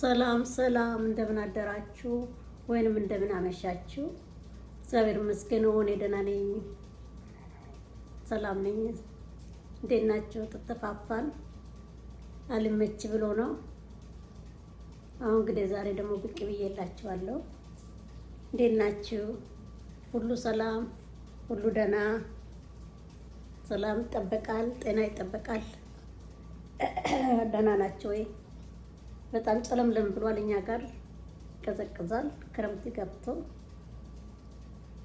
ሰላም ሰላም፣ እንደምን አደራችሁ ወይንም እንደምን አመሻችሁ። እግዚአብሔር ይመስገን እኔ ደህና ነኝ፣ ሰላም ነኝ። እንዴት ናችሁ? ተጠፋፋን አልመች ብሎ ነው። አሁን እንግዲህ ዛሬ ደግሞ ብቅ ብዬላችኋለሁ። እንዴት ናችሁ? ሁሉ ሰላም፣ ሁሉ ደህና፣ ሰላም ይጠበቃል፣ ጤና ይጠበቃል። ደህና ናቸው ወይ? በጣም ጨለምለም ብሏል። እኛ ጋር ይቀዘቅዛል። ክረምት ገብቶ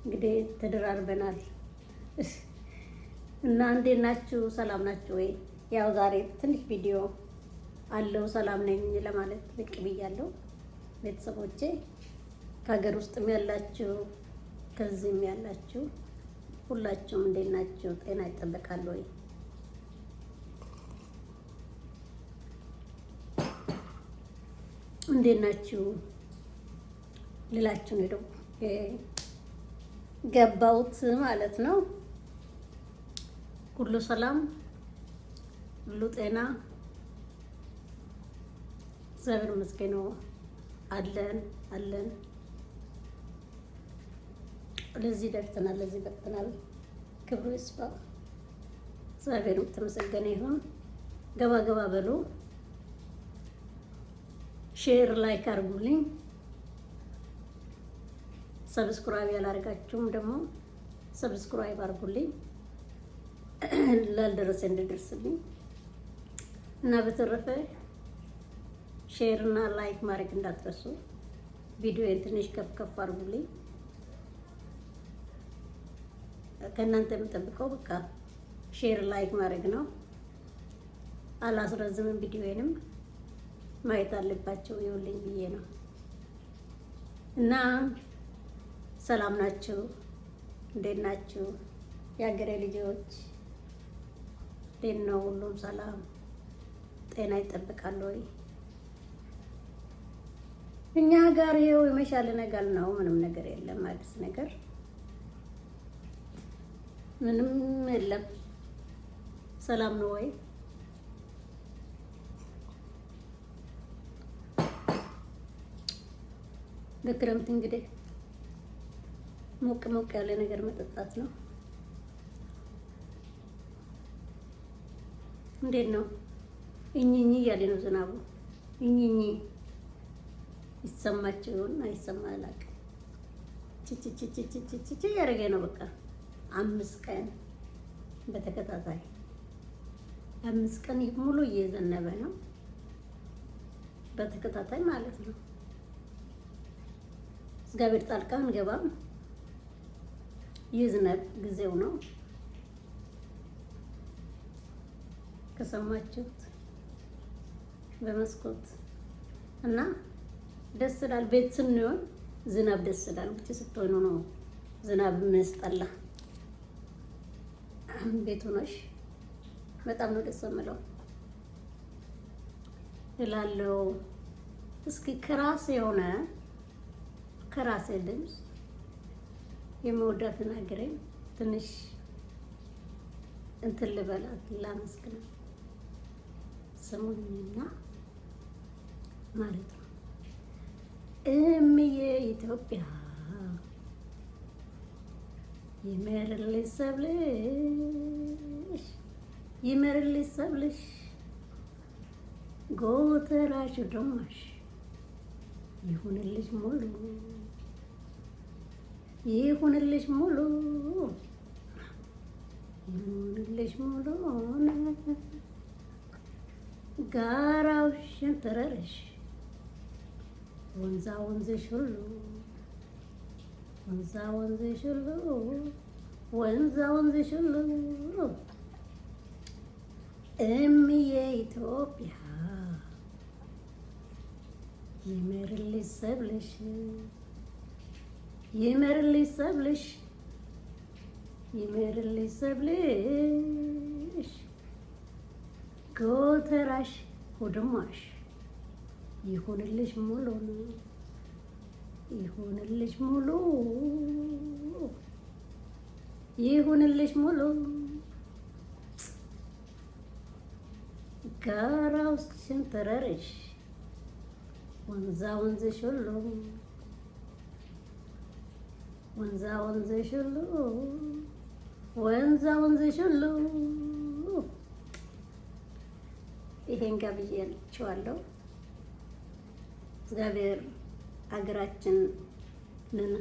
እንግዲህ ተደራርበናል እና እንዴት ናችሁ? ሰላም ናችሁ ወይ? ያው ዛሬ ትንሽ ቪዲዮ አለው ሰላም ነኝ ለማለት ብቅ ብያለሁ። ቤተሰቦቼ ከሀገር ውስጥም ያላችሁ ከዚህም ያላችሁ ሁላችሁም እንዴት ናችሁ? ጤና ይጠበቃል ወይ? እንዴት ናችሁ ልላችሁ ነው ደግሞ ገባሁት ማለት ነው። ሁሉ ሰላም፣ ሁሉ ጤና፣ እግዚአብሔር ይመስገን አለን። ለዚህ ደርሰናል፣ ለዚህ በቅተናል። ክብሩ ይስፋ፣ እግዚአብሔር የተመሰገነ ይሁን። ገባ ገባ በሉ፣ ሼር ላይክ አድርጉልኝ። ሰብስክራይብ ያላደረጋችሁም ደግሞ ሰብስክራይብ አድርጉልኝ ላልደረሰ እንድደርስልኝ እና በተረፈ ሼር እና ላይክ ማድረግ እንዳትረሱ። ቪዲዮን ትንሽ ከፍ ከፍ አድርጉልኝ። ከእናንተ የምጠብቀው በቃ ሼር ላይክ ማድረግ ነው። አላስረዝምም። ቪዲዮንም ማየት አለባቸው ይኸውልኝ ብዬ ነው። እና ሰላም ናችሁ? እንዴት ናችሁ? የሀገሬ ልጆች እንዴት ነው? ሁሉም ሰላም ጤና ይጠብቃል ወይ? እኛ ጋር ይኸው የመሻለ ነገር ነው። ምንም ነገር የለም፣ አዲስ ነገር ምንም የለም። ሰላም ነው ወይ? በክረምት እንግዲህ ሞቅ ሞቅ ያለ ነገር መጠጣት ነው። እንዴት ነው? እኝኝ እያለ ነው ዝናቡ። እኝኝ ይሰማችሁ ይሆን አይሰማ አላውቅም። ቺቺቺቺቺቺ ያደረገ ነው። በቃ 5 ቀን በተከታታይ 5 ቀን ሙሉ እየዘነበ ነው በተከታታይ ማለት ነው። እግዚአብሔር ጣልቃ እንገባም። የዝናብ ጊዜው ነው ከሰማችሁት በመስኮት እና ደስ ይላል። ቤት ስንሆን ዝናብ ደስ ይላል። ውጭ ስትሆኑ ነው ዝናብ የሚያስጠላ። ቤቱ ነሽ በጣም ነው ደስ የሚለው እላለሁ። እስኪ ከራሴ ድምፅ የምወዳትን ሀገሬን ትንሽ እንትን ልበላት ላመስግን ስሙኝና ማለት ነው። እምዬ ኢትዮጵያ ይመርልሽ ሰብልሽ ጎተራሽ ዶማሽ ይሁንልሽ ሙሉ ጋራው ሸንተረርሽ ወንዛ ወንዝሽ ሁሉ እምዬ ኢትዮጵያ ይመርልሽ ሰብልሽ ጎተራሽ ሆድማሽ ይሁንልሽ ሙሉ ይሁንልሽ ሙሉ ጋራው ሽንተረርሽ ወንዛ ወንዝሽ ሁሉ ወንዛ ወንዝሽ ሁሉ ወንዛ ወንዝሽ ሁሉ ይሄን ጋብዣችኋለሁ። እግዚአብሔር ሀገራችንን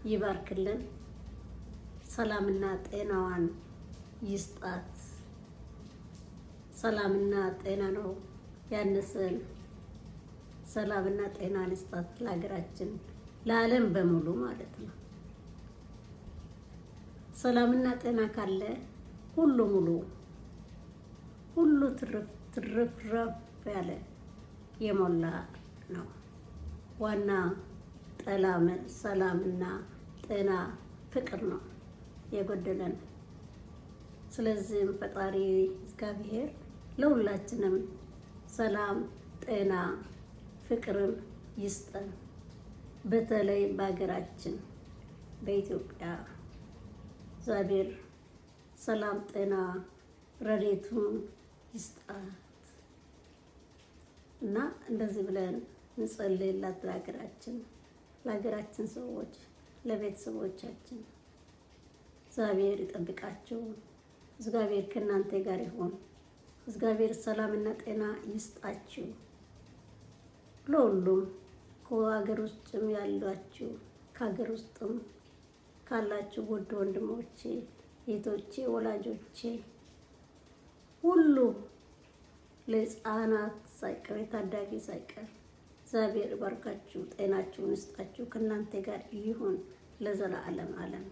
ይባርክልን፣ ሰላምና ጤናዋን ይስጣት። ሰላምና ጤና ነው ያነሰን። ሰላምና ጤናን ይስጣት ለሀገራችን፣ ለዓለም በሙሉ ማለት ነው። ሰላምና ጤና ካለ ሁሉ ሙሉ ሁሉ ትርፍራፍ ያለ የሞላ ነው። ዋና ሰላምና ጤና ፍቅር ነው የጎደለን። ስለዚህም ፈጣሪ እግዚአብሔር ለሁላችንም ሰላም፣ ጤና፣ ፍቅርን ይስጠን። በተለይ በሀገራችን በኢትዮጵያ እግዚአብሔር ሰላም፣ ጤና፣ ረድኤቱን ይስጣት እና እንደዚህ ብለን እንጸልይላት ለሀገራችን ሰዎች፣ ለቤተሰቦቻችን። እግዚአብሔር ይጠብቃችሁ። እግዚአብሔር ከእናንተ ጋር ይሁን። እግዚአብሔር ሰላምና ጤና ይስጣችሁ ለሁሉም፣ ከሀገር ውስጥም ያላችሁ ከሀገር ውስጥም ካላችሁ ውድ ወንድሞቼ፣ እህቶቼ፣ ወላጆቼ ሁሉ ለሕፃናት ሳይቀር የታዳጊ ሳይቀር እግዚአብሔር ይባርካችሁ፣ ጤናችሁን ይስጣችሁ፣ ከእናንተ ጋር ይሁን ለዘላለም ዓለም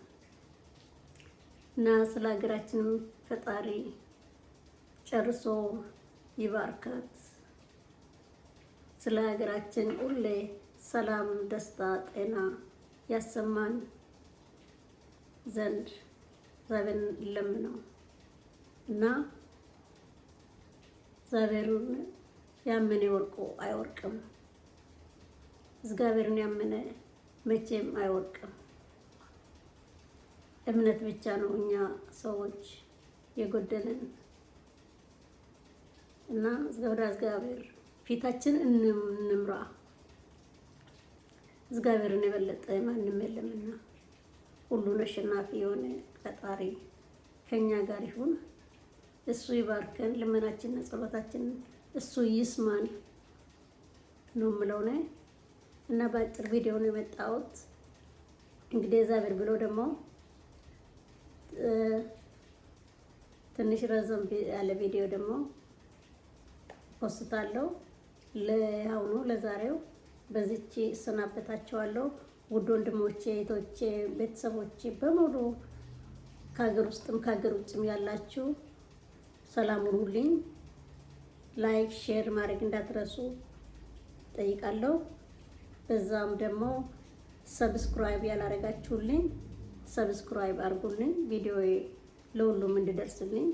እና ስለ ሀገራችንም ፈጣሪ ጨርሶ ይባርካት። ስለ ሀገራችን ሁሌ ሰላም፣ ደስታ፣ ጤና ያሰማን ዘንድ እግዚአብሔርን ለምነው እና እግዚአብሔርን ያመነ ወርቆ አይወርቅም። እግዚአብሔርን ያመነ መቼም አይወርቅም። እምነት ብቻ ነው እኛ ሰዎች የጎደለን እና ወደ እግዚአብሔር ፊታችን እንምራ። እግዚአብሔርን የበለጠ ማንም የለምና ሁሉን አሸናፊ የሆነ ፈጣሪ ከኛ ጋር ይሁን። እሱ ይባርከን። ልመናችንና ጸሎታችንን እሱ ይስማን ነው የምለው ነው እና በአጭር ቪዲዮ ነው የመጣሁት። እንግዲህ እግዚአብሔር ብሎ ደግሞ ትንሽ ረዘም ያለ ቪዲዮ ደግሞ ፖስታለሁ። ለአሁኑ ለዛሬው በዚች እሰናበታችኋለሁ። ውድ ወንድሞቼ፣ እህቶቼ፣ ቤተሰቦቼ በሙሉ ከሀገር ውስጥም ከሀገር ውጭም ያላችሁ ሰላም ሁኑልኝ። ላይክ ሼር ማድረግ እንዳትረሱ ጠይቃለሁ። በዛም ደግሞ ሰብስክራይብ ያላረጋችሁልኝ ሰብስክራይብ አድርጉልኝ፣ ቪዲዮ ለሁሉም እንዲደርስልኝ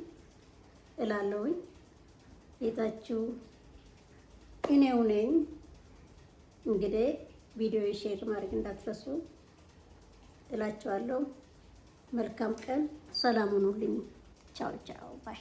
እላለሁኝ። የታችሁ እኔው ነኝ። እንግዲህ ቪዲዮ ሼር ማድረግ እንዳትረሱ እላችኋለሁ። መልካም ቀን፣ ሰላም ሁኑልኝ። ቻው ቻው ባይ